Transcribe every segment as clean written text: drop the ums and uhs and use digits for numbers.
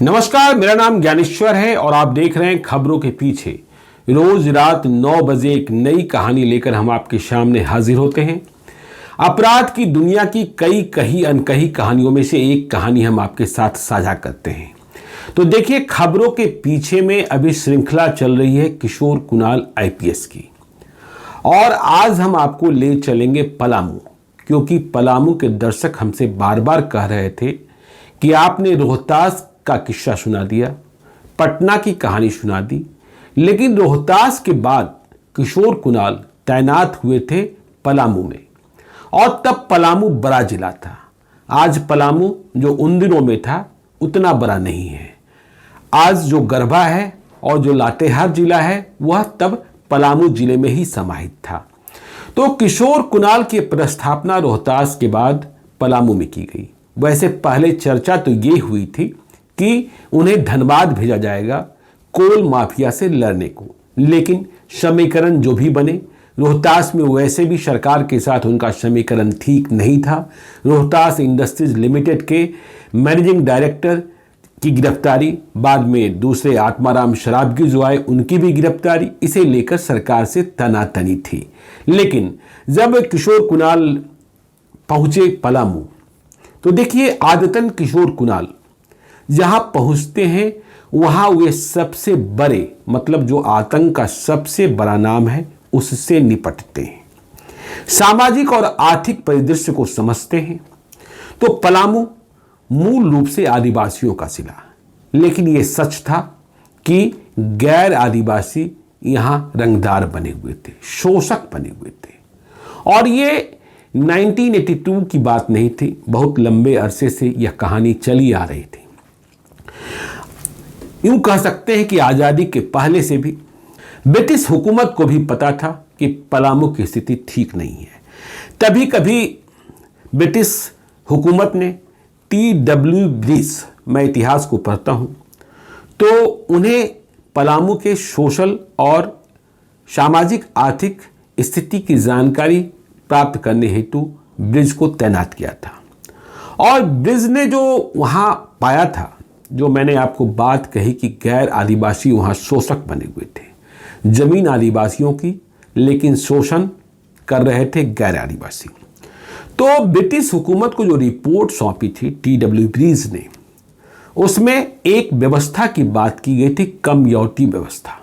नमस्कार, मेरा नाम ज्ञानेश्वर है और आप देख रहे हैं खबरों के पीछे। रोज रात 9 बजे एक नई कहानी लेकर हम आपके सामने हाजिर होते हैं। अपराध की दुनिया की कई कही अनकही कहानियों में से एक कहानी हम आपके साथ साझा करते हैं। तो देखिए, खबरों के पीछे में अभी श्रृंखला चल रही है किशोर कुणाल आईपीएस की, और आज हम आपको ले चलेंगे पलामू, क्योंकि पलामू के दर्शक हमसे बार बार कह रहे थे कि आपने रोहतास का किस्सा सुना दिया, पटना की कहानी सुना दी, लेकिन रोहतास के बाद किशोर कुणाल तैनात हुए थे पलामू में, और तब पलामू बड़ा जिला था। आज पलामू जो उन दिनों में था उतना बड़ा नहीं है। आज जो गरबा है और जो लातेहार जिला है वह तब पलामू जिले में ही समाहित था। तो किशोर कुणाल की प्रस्थापना रोहतास के बाद पलामू में की गई। वैसे पहले चर्चा तो ये हुई थी कि उन्हें धनबाद भेजा जाएगा कोल माफिया से लड़ने को, लेकिन समीकरण जो भी बने, रोहतास में वैसे भी सरकार के साथ उनका समीकरण ठीक नहीं था। रोहतास इंडस्ट्रीज लिमिटेड के मैनेजिंग डायरेक्टर की गिरफ्तारी, बाद में दूसरे आत्माराम शराबगी जो आए उनकी भी गिरफ्तारी, इसे लेकर सरकार से तनातनी थी। लेकिन जब किशोर कुणाल पहुंचे पलामू, तो देखिए, आदतन किशोर कुणाल जहां पहुंचते हैं वहां वे सबसे बड़े, मतलब जो आतंक का सबसे बड़ा नाम है, उससे निपटते हैं, सामाजिक और आर्थिक परिदृश्य को समझते हैं। तो पलामू मूल रूप से आदिवासियों का जिला, लेकिन यह सच था कि गैर आदिवासी यहां रंगदार बने हुए थे, शोषक बने हुए थे। और ये 1982 की बात नहीं थी, बहुत लंबे अरसे से यह कहानी चली आ रही थी। यूं कह सकते हैं कि आजादी के पहले से भी ब्रिटिश हुकूमत को भी पता था कि पलामू की स्थिति ठीक नहीं है। तभी कभी ब्रिटिश हुकूमत ने TW ब्रिज, मैं इतिहास को पढ़ता हूं, तो उन्हें पलामू के सोशल और सामाजिक आर्थिक स्थिति की जानकारी प्राप्त करने हेतु ब्रिज को तैनात किया था। और ब्रिज ने जो वहां पाया था, जो मैंने आपको बात कही कि गैर आदिवासी वहां शोषक बने हुए थे, जमीन आदिवासियों की, लेकिन शोषण कर रहे थे गैर आदिवासी। तो ब्रिटिश हुकूमत को जो रिपोर्ट सौंपी थी TW ब्रिज ने, उसमें एक व्यवस्था की बात की गई थी, कमयौती व्यवस्था।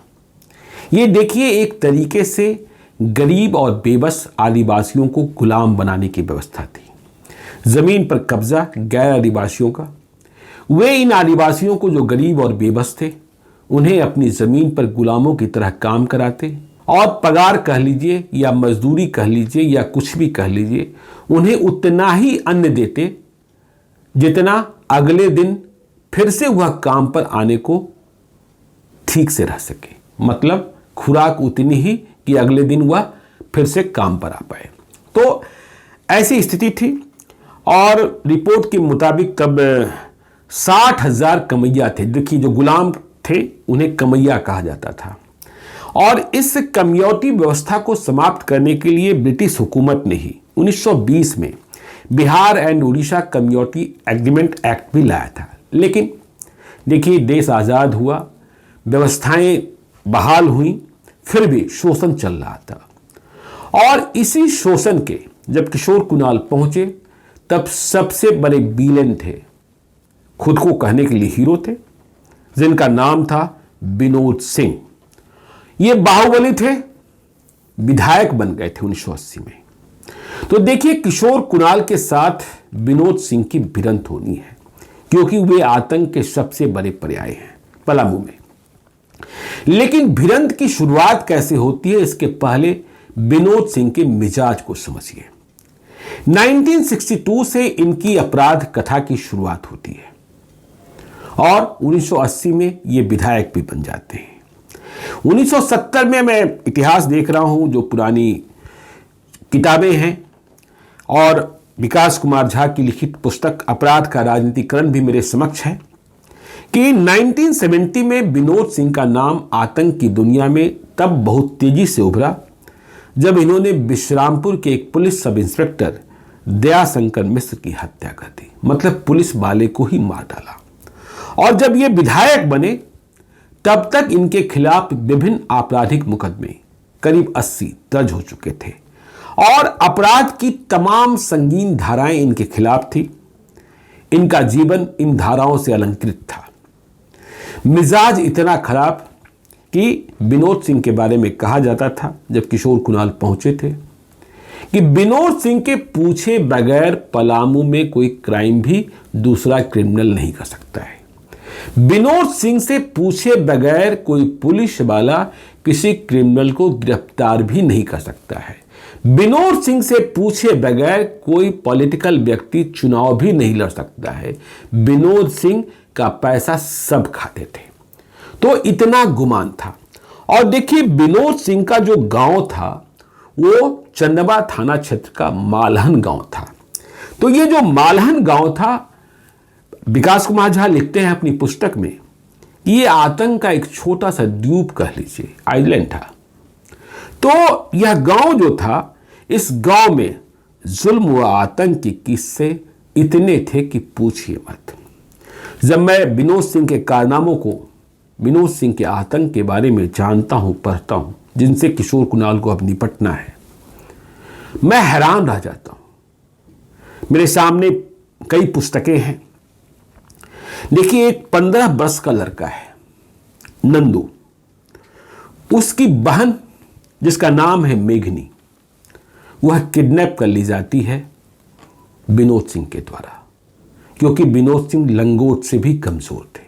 ये देखिए, एक तरीके से गरीब और बेबस आदिवासियों को गुलाम बनाने की व्यवस्था थी। जमीन पर कब्जा गैर आदिवासियों का, वे इन आदिवासियों को जो गरीब और बेबस थे उन्हें अपनी जमीन पर गुलामों की तरह काम कराते, और पगार कह लीजिए या मजदूरी कह लीजिए या कुछ भी कह लीजिए, उन्हें उतना ही अन्न देते जितना अगले दिन फिर से वह काम पर आने को ठीक से रह सके। मतलब खुराक उतनी ही कि अगले दिन वह फिर से काम पर आ पाए। तो ऐसी स्थिति थी, और रिपोर्ट के मुताबिक तब 60,000 कमैया थे। देखिए, जो गुलाम थे उन्हें कमैया कहा जाता था। और इस कमयौती व्यवस्था को समाप्त करने के लिए ब्रिटिश हुकूमत ने ही 1920 में Bihar and Orissa Kamiauti agreement act भी लाया था। लेकिन देखिए, देश आज़ाद हुआ, व्यवस्थाएं बहाल हुई, फिर भी शोषण चल रहा था। और इसी शोषण के जब किशोर कुणाल पहुंचे, तब सबसे बड़े विलेन थे, खुद को कहने के लिए हीरो थे, जिनका नाम था विनोद सिंह। ये बाहुबली थे, विधायक बन गए थे 1980 में। तो देखिए, किशोर कुणाल के साथ विनोद सिंह की भिड़ंत होनी है, क्योंकि वे आतंक के सबसे बड़े पर्याय हैं पलामू में। लेकिन भिड़ंत की शुरुआत कैसे होती है, इसके पहले विनोद सिंह के मिजाज को समझिए। 1962 से इनकी अपराध कथा की शुरुआत होती है, और 1980 में ये विधायक भी बन जाते हैं। 1970 में मैं इतिहास देख रहा हूं, जो पुरानी किताबें हैं, और विकास कुमार झा की लिखित पुस्तक अपराध का राजनीतिकरण भी मेरे समक्ष है, कि 1970 में विनोद सिंह का नाम आतंक की दुनिया में तब बहुत तेजी से उभरा, जब इन्होंने विश्रामपुर के एक पुलिस सब इंस्पेक्टर दयाशंकर मिश्र की हत्या कर दी। मतलब पुलिस वाले को ही मार डाला। और जब ये विधायक बने तब तक इनके खिलाफ विभिन्न आपराधिक मुकदमे करीब 80 दर्ज हो चुके थे और अपराध की तमाम संगीन धाराएं इनके खिलाफ थी। इनका जीवन इन धाराओं से अलंकृत था। मिजाज इतना खराब कि विनोद सिंह के बारे में कहा जाता था जब किशोर कुणाल पहुंचे थे कि विनोद सिंह के पूछे बगैर पलामू में कोई क्राइम भी दूसरा क्रिमिनल नहीं कर सकता है। विनोद सिंह से पूछे बगैर कोई पुलिस वाला किसी क्रिमिनल को गिरफ्तार भी नहीं कर सकता है। विनोद सिंह से पूछे बगैर कोई पॉलिटिकल व्यक्ति चुनाव भी नहीं लड़ सकता है। विनोद सिंह का पैसा सब खाते थे। तो इतना गुमान था। और देखिए, विनोद सिंह का जो गांव था वो चंदवा थाना क्षेत्र का मालहन गांव था। तो ये जो मालहन गांव था, विकास कुमार झा लिखते हैं अपनी पुस्तक में, ये आतंक का एक छोटा सा द्वीप कह लीजिए, आइलैंड था। तो यह गांव जो था, इस गांव में जुल्म व आतंक के किस्से इतने थे कि पूछिए मत। जब मैं विनोद सिंह के कारनामों को, विनोद सिंह के आतंक के बारे में जानता हूं, पढ़ता हूं, जिनसे किशोर कुणाल को अब निपटना है, मैं हैरान रह जाता हूं। मेरे सामने कई पुस्तकें हैं। देखिए, एक 15 वर्ष का लड़का है, नंदू। उसकी बहन जिसका नाम है मेघनी, वह किडनैप कर ली जाती है विनोद सिंह के द्वारा, क्योंकि विनोद सिंह लंगोट से भी कमजोर थे।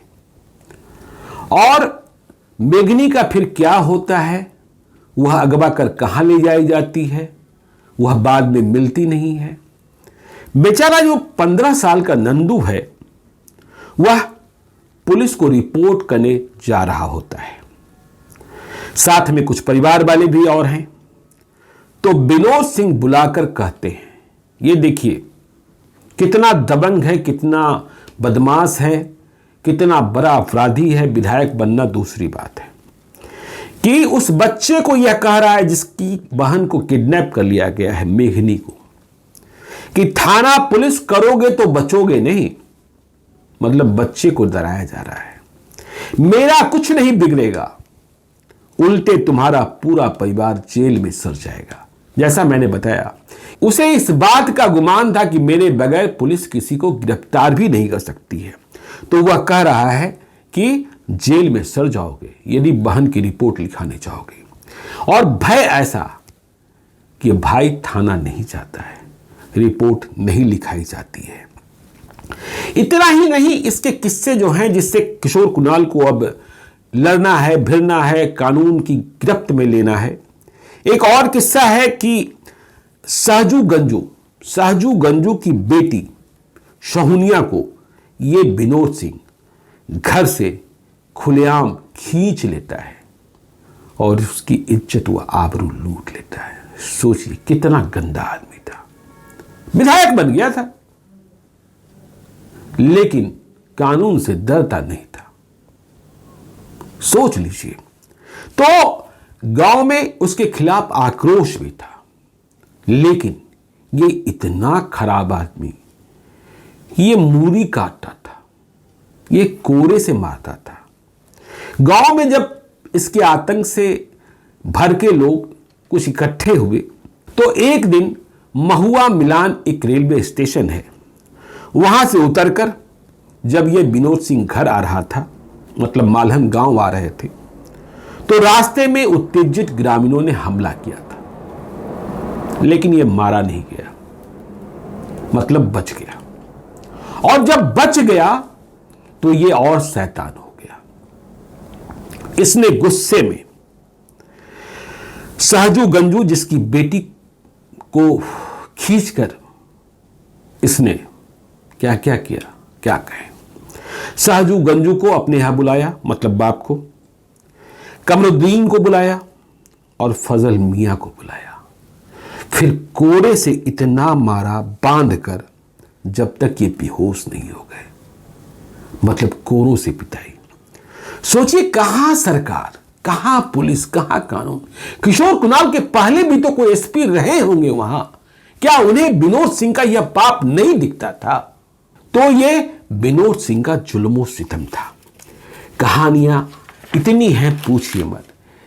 और मेघनी का फिर क्या होता है, वह अगवा कर कहां ले जाई जाती है, वह बाद में मिलती नहीं है। बेचारा जो 15 साल का नंदू है, वह पुलिस को रिपोर्ट करने जा रहा होता है। साथ में कुछ परिवार वाले भी और हैं। तो विनोद सिंह बुलाकर कहते हैं, ये देखिए कितना दबंग है, कितना बदमाश है, कितना बड़ा अपराधी है। विधायक बनना दूसरी बात है कि उस बच्चे को यह कह रहा है, जिसकी बहन को किडनैप कर लिया गया है, मेघनी को, कि थाना पुलिस करोगे तो बचोगे नहीं। मतलब बच्चे को डराया जा रहा है, मेरा कुछ नहीं बिगड़ेगा, उल्टे तुम्हारा पूरा परिवार जेल में सड़ जाएगा। जैसा मैंने बताया, उसे इस बात का गुमान था कि मेरे बगैर पुलिस किसी को गिरफ्तार भी नहीं कर सकती है। तो वह कह रहा है कि जेल में सड़ जाओगे यदि बहन की रिपोर्ट लिखाने जाओगे। और भय ऐसा कि भाई थाना नहीं जाता है, रिपोर्ट नहीं लिखाई जाती है। इतना ही नहीं, इसके किस्से जो हैं जिससे किशोर कुणाल को अब लड़ना है, भिड़ना है, कानून की गिरफ्त में लेना है। एक और किस्सा है कि सहजू गंजू की बेटी शहुनिया को ये विनोद सिंह घर से खुलेआम खींच लेता है और उसकी इज्जत व आबरू लूट लेता है। सोचिए कितना गंदा आदमी था। विधायक बन गया था, लेकिन कानून से डरता नहीं था। सोच लीजिए। तो गांव में उसके खिलाफ आक्रोश भी था, लेकिन ये इतना खराब आदमी, ये मूरी काटता था, ये कोड़े से मारता था। गांव में जब इसके आतंक से भर के लोग कुछ इकट्ठे हुए, तो एक दिन महुआ मिलान एक रेलवे स्टेशन है, वहां से उतरकर जब ये विनोद सिंह घर आ रहा था, मतलब मालहन गांव आ रहे थे, तो रास्ते में उत्तेजित ग्रामीणों ने हमला किया था। लेकिन ये मारा नहीं गया, मतलब बच गया। और जब बच गया तो ये और शैतान हो गया। इसने गुस्से में सहजू गंजू, जिसकी बेटी को खींचकर इसने क्या क्या किया, क्या कहें। सहजू गंजू को अपने यहां बुलाया, मतलब बाप को, कमरुद्दीन को बुलाया और फजल मियां को बुलाया। फिर कोड़े से इतना मारा बांधकर जब तक ये बेहोश नहीं हो गए, मतलब कोड़ों से पिटाई। सोचिए, कहां सरकार, कहां पुलिस, कहां कानून। किशोर कुणाल के पहले भी तो कोई एसपी रहे होंगे वहां, क्या उन्हें विनोद सिंह का यह पाप नहीं दिखता था? तो ये विनोद सिंह का जुल्म सितम था। कहानियां इतनी हैं पूछिए मत।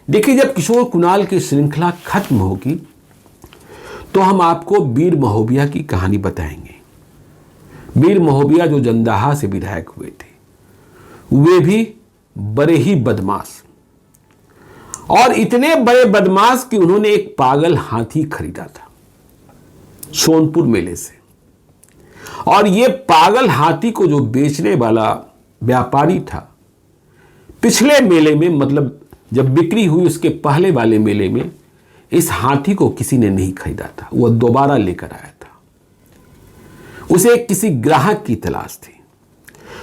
देखिए, जब किशोर कुणाल की श्रृंखला खत्म होगी तो हम आपको वीर महोबिया की कहानी बताएंगे। वीर महोबिया जो जंदाहा से विधायक हुए थे, वे भी बड़े ही बदमाश, और इतने बड़े बदमाश कि उन्होंने एक पागल हाथी खरीदा था सोनपुर मेले से। और ये पागल हाथी को जो बेचने वाला व्यापारी था, पिछले मेले में, मतलब जब बिक्री हुई उसके पहले वाले मेले में, इस हाथी को किसी ने नहीं खरीदा था। वह दोबारा लेकर आया था, उसे किसी ग्राहक की तलाश थी।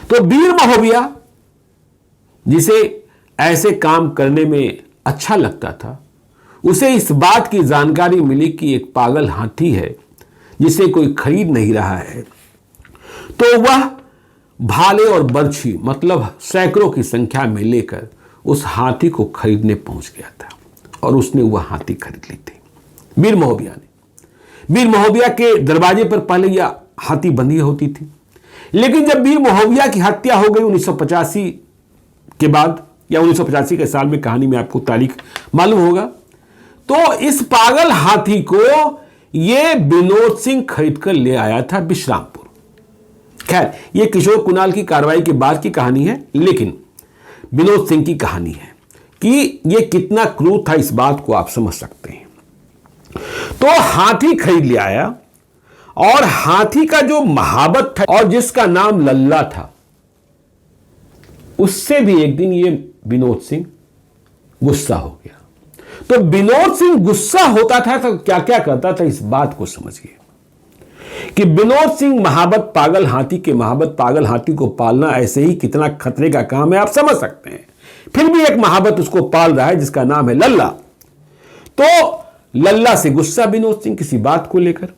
तो वीर महोबिया, जिसे ऐसे काम करने में अच्छा लगता था, उसे इस बात की जानकारी मिली कि एक पागल हाथी है जिसे कोई खरीद नहीं रहा है। तो वह भाले और बर्छी, मतलब सैकड़ों की संख्या में लेकर उस हाथी को खरीदने पहुंच गया था, और उसने वह हाथी खरीद ली थी वीर महोबिया ने। वीर महोबिया के दरवाजे पर पहले यह हाथी बंदी होती थी, लेकिन जब वीर महोबिया की हत्या हो गई 1985 के बाद, या 1985 के साल में, कहानी में आपको तारीख मालूम होगा, तो इस पागल हाथी को यह विनोद सिंह खरीद कर ले आया था विश्रामपुर। खैर, यह किशोर कुणाल की कार्रवाई के बाद की कहानी है, लेकिन विनोद सिंह की कहानी है कि यह कितना क्रूर था, इस बात को आप समझ सकते हैं। तो हाथी खरीद ले आया, और हाथी का जो महाबत था और जिसका नाम लल्ला था, उससे भी एक दिन ये विनोद सिंह गुस्सा हो गया। तो विनोद सिंह गुस्सा होता था तो क्या क्या करता था, इस बात को समझिए कि विनोद सिंह महाबत पागल हाथी के महाबत पागल हाथी को पालना ऐसे ही कितना खतरे का काम है, आप समझ सकते हैं। फिर भी एक महाबत उसको पाल रहा है जिसका नाम है लल्ला। तो लल्ला से गुस्सा विनोद सिंह किसी बात को लेकर।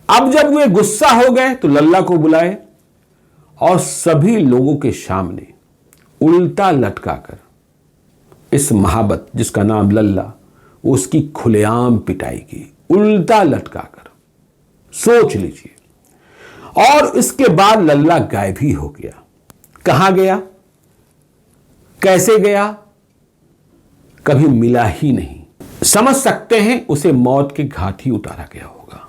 अब जब वे गुस्सा हो गए तो लल्ला को बुलाए और सभी लोगों के सामने उल्टा लटकाकर इस महाबत जिसका नाम लल्ला, उसकी खुलेआम पिटाई की, उल्टा लटकाकर। सोच लीजिए। और इसके बाद लल्ला गायब ही हो गया। कहां गया, कैसे गया, कभी मिला ही नहीं। समझ सकते हैं उसे मौत के घाट ही उतारा गया होगा।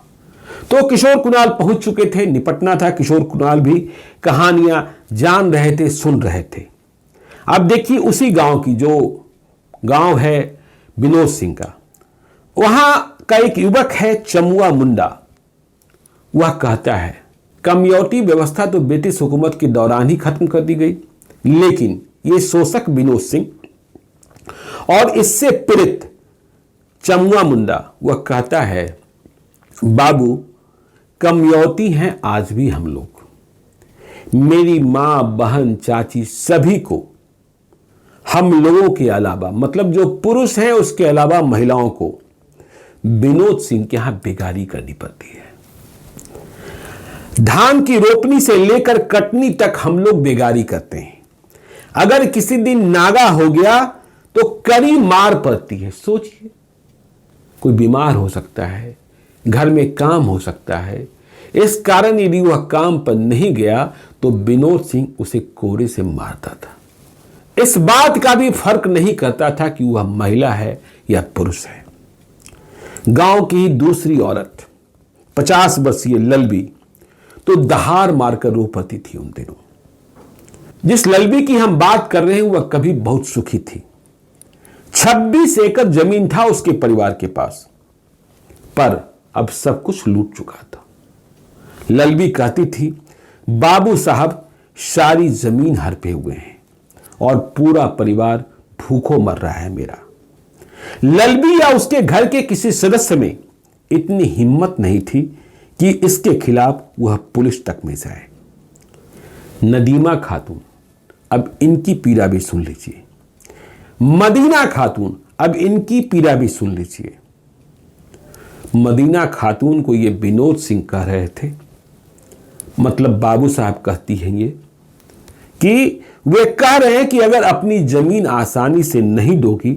तो किशोर कुणाल पहुंच चुके थे, निपटना था। किशोर कुणाल भी कहानियां जान रहे थे, सुन रहे थे। अब देखिए, उसी गांव की, जो गांव है विनोद सिंह का, वहां का एक युवक है चमुआ मुंडा। वह कहता है कमयौती व्यवस्था तो ब्रिटिश हुकूमत के दौरान ही खत्म कर दी गई, लेकिन ये शोषक विनोद सिंह और इससे पीड़ित चमुआ मुंडा, वह कहता है बाबू, कमयौती हैं आज भी हम लोग। मेरी मां, बहन, चाची, सभी को हम लोगों के अलावा, मतलब जो पुरुष हैं उसके अलावा महिलाओं को विनोद सिंह के यहां बेगारी करनी पड़ती है। धान की रोपनी से लेकर कटनी तक हम लोग बेगारी करते हैं। अगर किसी दिन नागा हो गया तो कड़ी मार पड़ती है। सोचिए, कोई बीमार हो सकता है, घर में काम हो सकता है, इस कारण यदि वह काम पर नहीं गया तो विनोद सिंह उसे कोरे से मारता था। इस बात का भी फर्क नहीं करता था कि वह महिला है या पुरुष है। गांव की दूसरी औरत 50 वर्षीय ललबी तो दहाड़ मारकर रो पड़ती थी उन दिनों। जिस ललबी की हम बात कर रहे हैं वह कभी बहुत सुखी थी। 26 एकड़ जमीन था उसके परिवार के पास, पर अब सब कुछ लूट चुका था। ललबी कहती थी, बाबू साहब, सारी जमीन हड़पे हुए हैं और पूरा परिवार भूखों मर रहा है मेरा। ललबी या उसके घर के किसी सदस्य में इतनी हिम्मत नहीं थी कि इसके खिलाफ वह पुलिस तक में जाए। नदीमा खातून, अब इनकी पीड़ा भी सुन लीजिए। मदीना खातून, अब इनकी पीड़ा भी सुन लीजिए। मदीना खातून को ये विनोद सिंह कह रहे थे, मतलब बाबू साहब कहती हैं ये, कि वे कह रहे हैं कि अगर अपनी जमीन आसानी से नहीं दोगी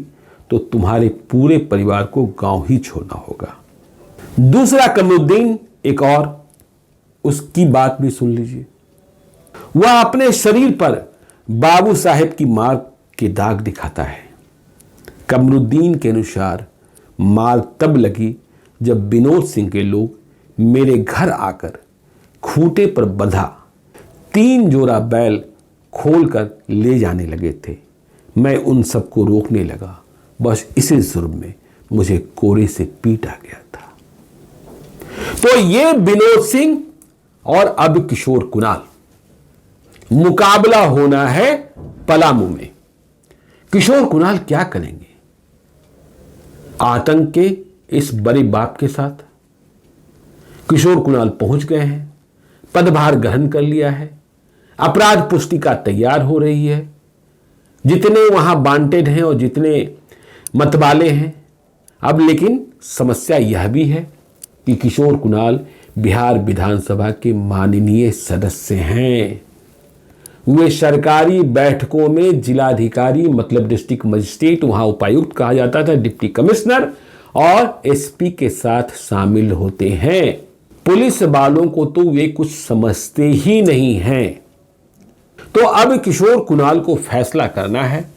तो तुम्हारे पूरे परिवार को गांव ही छोड़ना होगा। दूसरा कमरुद्दीन, एक और, उसकी बात भी सुन लीजिए। वह अपने शरीर पर बाबू साहेब की मार के दाग दिखाता है। कमरुद्दीन के अनुसार मार तब लगी जब विनोद सिंह के लोग मेरे घर आकर खूंटे पर बंधा 3 जोड़ा बैल खोलकर ले जाने लगे थे। मैं उन सबको रोकने लगा, बस इसी जुर्म में मुझे कोरे से पीटा गया था। तो ये विनोद सिंह और अब किशोर कुणाल, मुकाबला होना है पलामू में। किशोर कुणाल क्या करेंगे आतंक के इस बड़े बाप के साथ? किशोर कुणाल पहुंच गए हैं, पदभार ग्रहण कर लिया है, अपराध पुस्तिका तैयार हो रही है, जितने वहां वांटेड हैं और जितने मतवाले हैं। अब लेकिन समस्या यह भी है कि किशोर कुणाल बिहार विधानसभा के माननीय सदस्य हैं। वे सरकारी बैठकों में जिलाधिकारी मतलब डिस्ट्रिक्ट मजिस्ट्रेट, वहां उपायुक्त कहा जाता था, डिप्टी कमिश्नर और एसपी के साथ शामिल होते हैं। पुलिस वालों को तो वे कुछ समझते ही नहीं हैं। तो अब किशोर कुणाल को फैसला करना है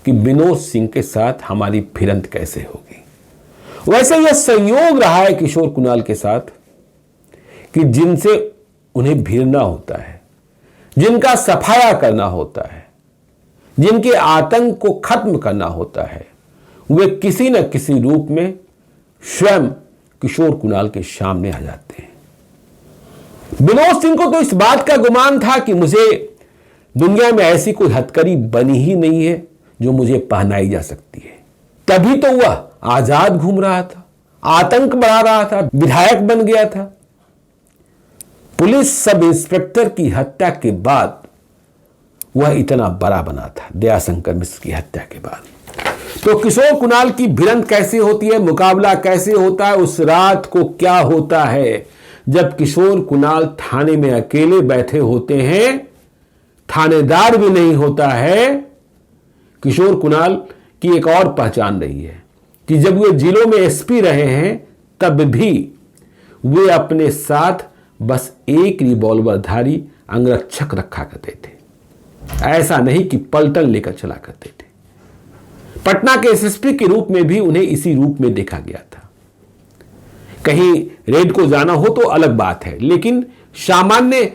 कि विनोद सिंह के साथ हमारी भिड़ंत कैसे होगी। वैसे यह संयोग रहा है किशोर कुणाल के साथ कि जिनसे उन्हें भिड़ना होता है, जिनका सफाया करना होता है, जिनके आतंक को खत्म करना होता है, वे किसी न किसी रूप में स्वयं किशोर कुणाल के सामने आ जाते हैं। विनोद सिंह को तो इस बात का गुमान था कि मुझे दुनिया में ऐसी कोई हथकड़ी बनी ही नहीं है जो मुझे पहनाई जा सकती है। तभी तो वह आजाद घूम रहा था, आतंक बढ़ा रहा था, विधायक बन गया था। पुलिस सब इंस्पेक्टर की हत्या के बाद वह इतना बड़ा बना था, दयाशंकर मिश्र की हत्या के बाद। तो किशोर कुणाल की भिड़ंत कैसे होती है, मुकाबला कैसे होता है, उस रात को क्या होता है जब किशोर कुणाल थाने में अकेले बैठे होते हैं, थानेदार भी नहीं होता है। किशोर कुणाल की एक और पहचान रही है कि जब वे जिलों में एसपी रहे हैं तब भी वे अपने साथ बस एक रिवॉल्वरधारी अंगरक्षक रखा करते थे, ऐसा नहीं कि पलटन लेकर चला करते थे। पटना के एसएसपी के रूप में भी उन्हें इसी रूप में देखा गया था। कहीं रेड को जाना हो तो अलग बात है, लेकिन सामान्य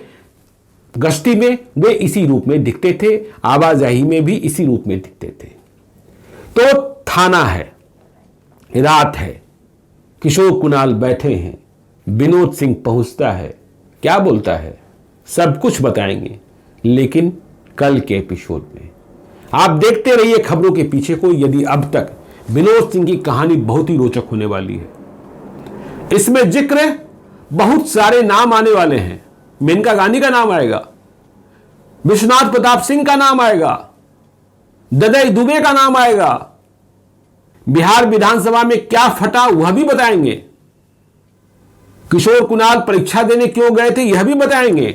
गश्ती में वे इसी रूप में दिखते थे, आवाजाही में भी इसी रूप में दिखते थे। तो थाना है, रात है, किशोर कुणाल बैठे हैं, विनोद सिंह पहुंचता है, क्या बोलता है सब कुछ बताएंगे, लेकिन कल के एपिसोड में। आप देखते रहिए खबरों के पीछे को। यदि अब तक विनोद सिंह की कहानी बहुत ही रोचक होने वाली है। इसमें जिक्र बहुत सारे नाम आने वाले हैं। मेनका गांधी का नाम आएगा, विश्वनाथ प्रताप सिंह का नाम आएगा, ददई दुबे का नाम आएगा। बिहार विधानसभा में क्या फटा वह भी बताएंगे। किशोर कुणाल परीक्षा देने क्यों गए थे यह भी बताएंगे।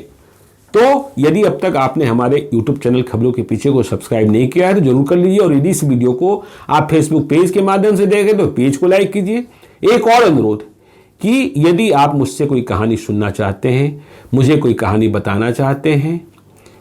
तो यदि अब तक आपने हमारे YouTube चैनल खबरों के पीछे को सब्सक्राइब नहीं किया है तो जरूर कर लीजिए, और यदि इस वीडियो को आप फेसबुक पेज के माध्यम से देखें तो पेज को लाइक कीजिए। एक और अनुरोध कि यदि आप मुझसे कोई कहानी सुनना चाहते हैं, मुझे कोई कहानी बताना चाहते हैं,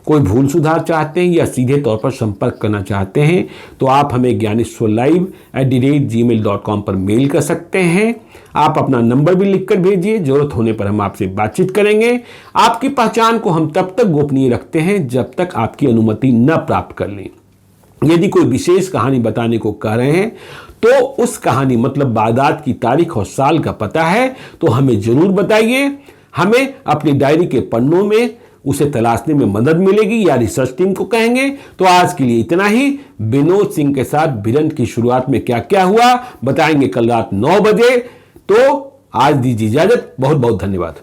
कोई भूल सुधार चाहते हैं या सीधे तौर पर संपर्क करना चाहते हैं तो आप हमें gyaneswarlive@gmail.com पर मेल कर सकते हैं। आप अपना नंबर भी लिखकर भेजिए, जरूरत होने पर हम आपसे बातचीत करेंगे। आपकी पहचान को हम तब तक गोपनीय रखते हैं जब तक आपकी अनुमति न प्राप्त कर लें। यदि कोई विशेष कहानी बताने को कह रहे हैं तो उस कहानी मतलब वारदात की तारीख और साल का पता है तो हमें जरूर बताइए। हमें अपनी डायरी के पन्नों में उसे तलाशने में मदद मिलेगी या रिसर्च टीम को कहेंगे। तो आज के लिए इतना ही। विनोद सिंह के साथ भिड़ंत की शुरुआत में क्या क्या हुआ बताएंगे कल रात 9 बजे। तो आज दीजिए इजाजत, बहुत बहुत धन्यवाद।